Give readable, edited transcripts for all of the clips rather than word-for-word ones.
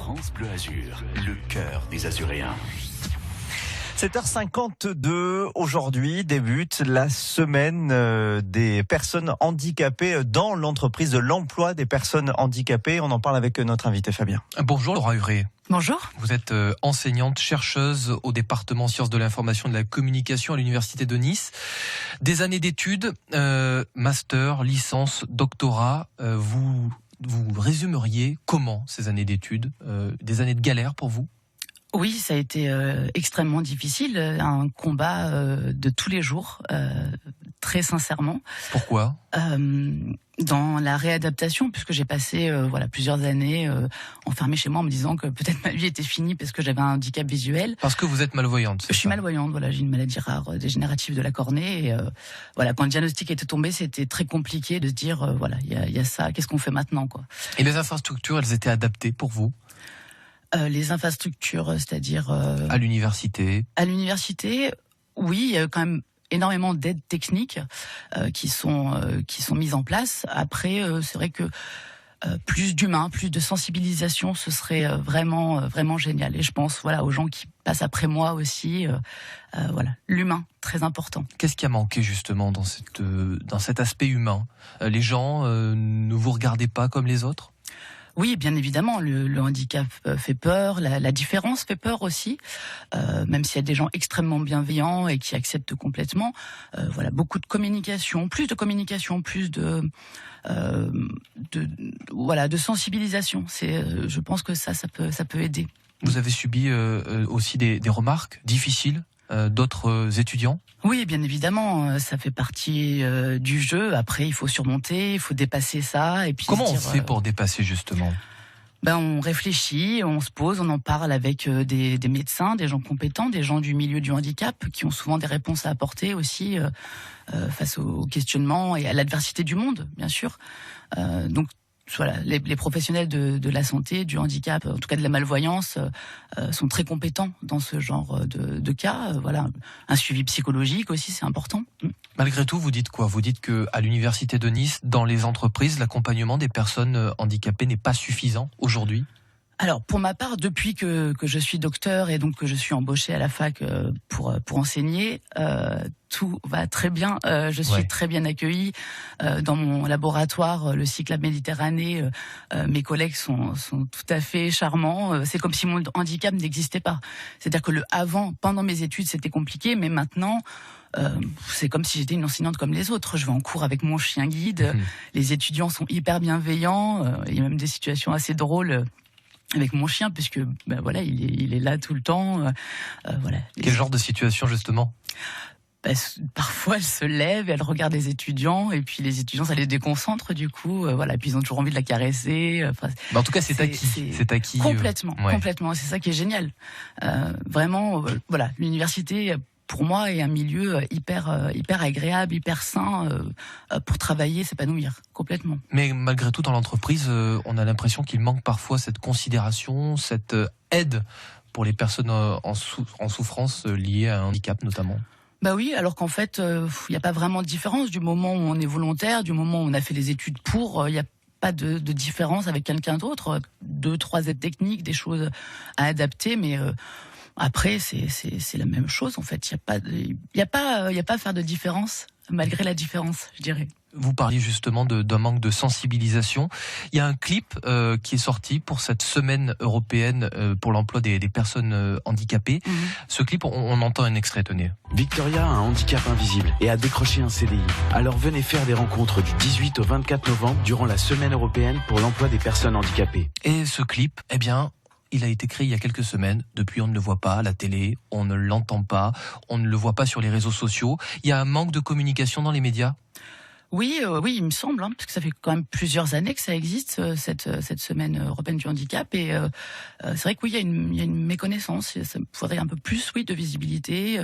France Bleu Azur, le cœur des Azuréens. 7h52, aujourd'hui débute la semaine des personnes handicapées dans l'entreprise de l'emploi des personnes handicapées. On en parle avec notre invité Fabien. Bonjour Laura Huré. Bonjour. Vous êtes enseignante, chercheuse au département sciences de l'information et de la communication à l'université de Nice. Des années d'études, master, licence, doctorat, vous résumeriez comment ces années d'études, des années de galère pour vous ? Oui, ça a été extrêmement difficile, un combat de tous les jours, très sincèrement. Pourquoi ? Dans la réadaptation, puisque j'ai passé plusieurs années enfermée chez moi en me disant que peut-être ma vie était finie parce que j'avais un handicap visuel. Parce que vous êtes malvoyante. Je suis malvoyante, j'ai une maladie rare dégénérative de la cornée. Et, quand le diagnostic était tombé, c'était très compliqué de se dire il y a ça, qu'est-ce qu'on fait maintenant, quoi. Et les infrastructures, elles étaient adaptées pour vous ? Les infrastructures, c'est-à-dire à l'université. À l'université, oui, il y a quand même énormément d'aides techniques qui sont mises en place. Après, c'est vrai que plus d'humain, plus de sensibilisation, ce serait vraiment génial. Et je pense aux gens qui passent après moi aussi. L'humain, très important. Qu'est-ce qui a manqué justement dans cet aspect humain ? Les gens ne vous regardaient pas comme les autres ? Oui, bien évidemment, le handicap fait peur, la différence fait peur aussi, même s'il y a des gens extrêmement bienveillants et qui acceptent complètement. Beaucoup de communication, plus de sensibilisation. Je pense que ça peut aider. Vous avez subi aussi des remarques difficiles d'autres étudiants ? Oui, bien évidemment, ça fait partie du jeu. Après, il faut surmonter, il faut dépasser ça. Et puis comment on fait pour dépasser justement ? On réfléchit, on se pose, on en parle avec des médecins, des gens compétents, des gens du milieu du handicap qui ont souvent des réponses à apporter aussi face aux questionnements et à l'adversité du monde, bien sûr. Les professionnels de la santé, du handicap, en tout cas de la malvoyance, sont très compétents dans ce genre de cas. Un suivi psychologique aussi, c'est important. Malgré tout, vous dites quoi ? Vous dites qu'à l'université de Nice, dans les entreprises, l'accompagnement des personnes handicapées n'est pas suffisant aujourd'hui ? Alors, pour ma part, depuis que je suis docteur et donc que je suis embauchée à la fac pour enseigner, tout va très bien. Je suis très bien accueillie dans mon laboratoire, le Cyclab Méditerranée. Mes collègues sont tout à fait charmants. C'est comme si mon handicap n'existait pas. C'est-à-dire que pendant mes études, c'était compliqué, mais maintenant, c'est comme si j'étais une enseignante comme les autres. Je vais en cours avec mon chien guide. Les étudiants sont hyper bienveillants. Il y a même des situations assez drôles avec mon chien, puisque il est là tout le temps. Quel genre de situation justement ? Parfois, elle se lève, elle regarde les étudiants, et puis les étudiants, ça les déconcentre du coup. Et puis ils ont toujours envie de la caresser. En tout cas, c'est acquis. C'est acquis. Complètement. C'est ça qui est génial. L'université, pour moi, est un milieu hyper agréable, hyper sain pour travailler, s'épanouir complètement. Mais malgré tout, dans l'entreprise, on a l'impression qu'il manque parfois cette considération, cette aide pour les personnes en souffrance liées à un handicap notamment. Oui, alors qu'en fait, il n'y a pas vraiment de différence du moment où on est volontaire, du moment où on a fait les études il n'y a pas de différence avec quelqu'un d'autre. 2-3 aides techniques, des choses à adapter, mais après, c'est la même chose en fait. Il y a pas à faire de différence malgré la différence, je dirais. Vous parliez justement d'un manque de sensibilisation. Il y a un clip qui est sorti pour cette semaine européenne pour l'emploi des personnes handicapées. Ce clip, on entend un extrait, tenez. Victoria a un handicap invisible et a décroché un CDI. Alors venez faire des rencontres du 18 au 24 novembre durant la semaine européenne pour l'emploi des personnes handicapées. Et ce clip, il a été créé il y a quelques semaines. Depuis, on ne le voit pas à la télé, on ne l'entend pas, on ne le voit pas sur les réseaux sociaux. Il y a un manque de communication dans les médias ? Oui, il me semble, parce que ça fait quand même plusieurs années que ça existe, cette semaine européenne du handicap. Et c'est vrai que il y a une méconnaissance. Ça faudrait un peu plus, de visibilité.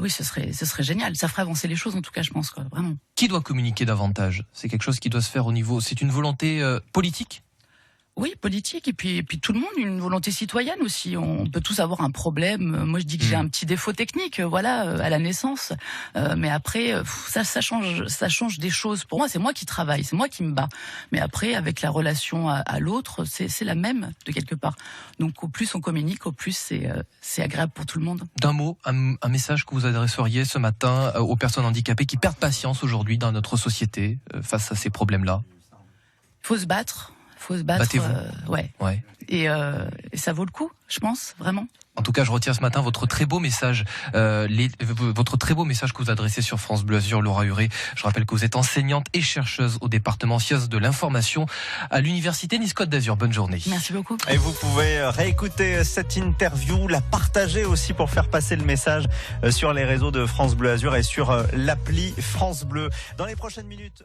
Ce serait génial. Ça ferait avancer les choses, en tout cas, je pense, vraiment. Qui doit communiquer davantage ? C'est quelque chose qui doit se faire au niveau... C'est une volonté politique ? Oui, politique, et puis tout le monde, une volonté citoyenne aussi. On peut tous avoir un problème. Moi, je dis que j'ai un petit défaut technique, voilà, à la naissance. Mais après, ça change des choses. Pour moi, c'est moi qui travaille, c'est moi qui me bats. Mais après, avec la relation à l'autre, c'est la même de quelque part. Donc, au plus on communique, au plus c'est agréable pour tout le monde. D'un mot, un message que vous adresseriez ce matin aux personnes handicapées qui perdent patience aujourd'hui dans notre société face à ces problèmes-là. Faut se battre. Battez-vous. Ouais. Et ça vaut le coup, je pense, vraiment. En tout cas, je retiens ce matin votre très beau message, votre très beau message que vous adressez sur France Bleu Azur, Laura Huré. Je rappelle que vous êtes enseignante et chercheuse au département sciences de l'information à l'université Nice-Côte d'Azur. Bonne journée. Merci beaucoup. Et vous pouvez réécouter cette interview, la partager aussi pour faire passer le message sur les réseaux de France Bleu Azur et sur l'appli France Bleu. Dans les prochaines minutes.